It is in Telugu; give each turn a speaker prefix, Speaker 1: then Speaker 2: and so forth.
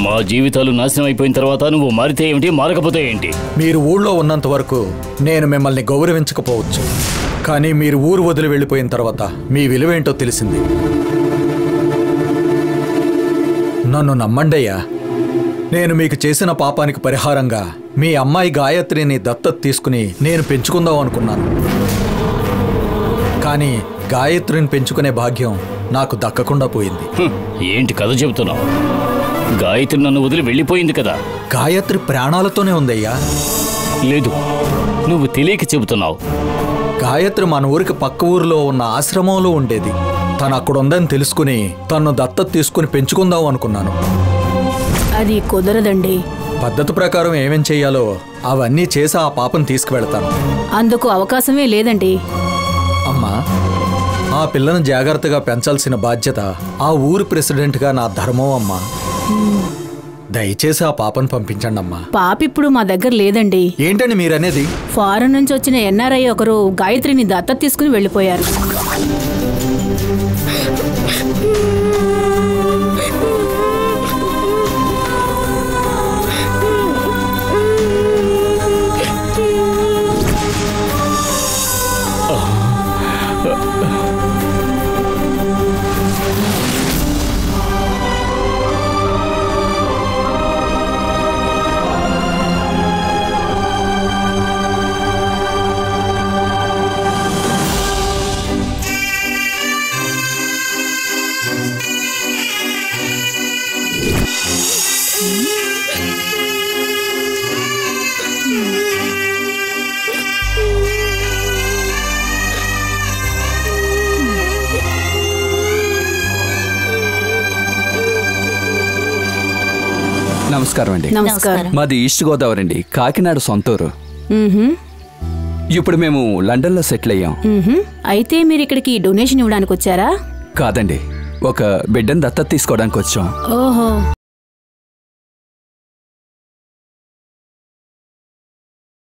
Speaker 1: మా జీవితాలు నాశనం అయిపోయిన తర్వాత నువ్వు మారితే ఏమిటి, మారకపోతే ఏంటి?
Speaker 2: మీరు ఊళ్ళో ఉన్నంత వరకు నేను మిమ్మల్ని గౌరవించకపోవచ్చు, కానీ మీరు ఊరు వదిలి వెళ్ళిపోయిన తర్వాత మీ విలువేంటో తెలిసింది. నన్ను నమ్మండయ్యా, నేను మీకు చేసిన పాపానికి పరిహారంగా మీ అమ్మాయి గాయత్రిని దత్తత తీసుకుని నేను పెంచుకుందాం అనుకున్నాను. కానీ గాయత్రిని పెంచుకునే భాగ్యం నాకు దక్కకుండా పోయింది.
Speaker 1: ఏంటి కథ చెబుతున్నావు? గాయత్రి నన్ను వదిలి వెళ్ళిపోయింది కదా.
Speaker 2: గాయత్రి ప్రాణాలతోనే ఉందయ్యా.
Speaker 1: లేదు, నువ్వు తెలియక చెబుతున్నావు.
Speaker 2: గాయత్రి మన ఊరికి పక్క ఊరిలో ఉన్న ఆశ్రమంలో ఉండేది. తను అక్కడుందని తెలుసుకుని తను దత్తత తీసుకుని పెంచుకుందాం అనుకున్నాను.
Speaker 3: అది కుదరదండి.
Speaker 2: పద్ధతి ప్రకారం ఏమేం చెయ్యాలో అవన్నీ చేసి ఆ పాపను తీసుకువెళ్తాను.
Speaker 3: అందుకు అవకాశమే లేదండి.
Speaker 2: అమ్మా, ఆ పిల్లను జాగ్రత్తగా పెంచాల్సిన బాధ్యత ఆ ఊరు ప్రెసిడెంట్గా నా ధర్మం అమ్మా. దయచేసి ఆ పాపను పంపించండి అమ్మా.
Speaker 3: పాప ఇప్పుడు మా దగ్గర లేదండి.
Speaker 2: ఏంటండి మీరనేది?
Speaker 3: ఫారెన్ నుంచి వచ్చిన ఎన్ఆర్ఐ ఒకరు గాయత్రిని దత్తత తీసుకుని వెళ్ళిపోయారు.
Speaker 4: నమస్కారం అండి.
Speaker 3: నమస్కారం.
Speaker 4: మాది ఈస్ట్ గోదావరి అండి, కాకినాడ సొంతూరు. ఇప్పుడు మేము లండన్ లో సెటిల్ అయ్యాం.
Speaker 3: అయితే మీరు ఇక్కడికి డొనేషన్ ఇవ్వడానికి వచ్చారా?
Speaker 4: కాదండి, ఒక బిడ్డను దత్తత తీసుకోవడానికి వచ్చాం.
Speaker 3: ఓహో.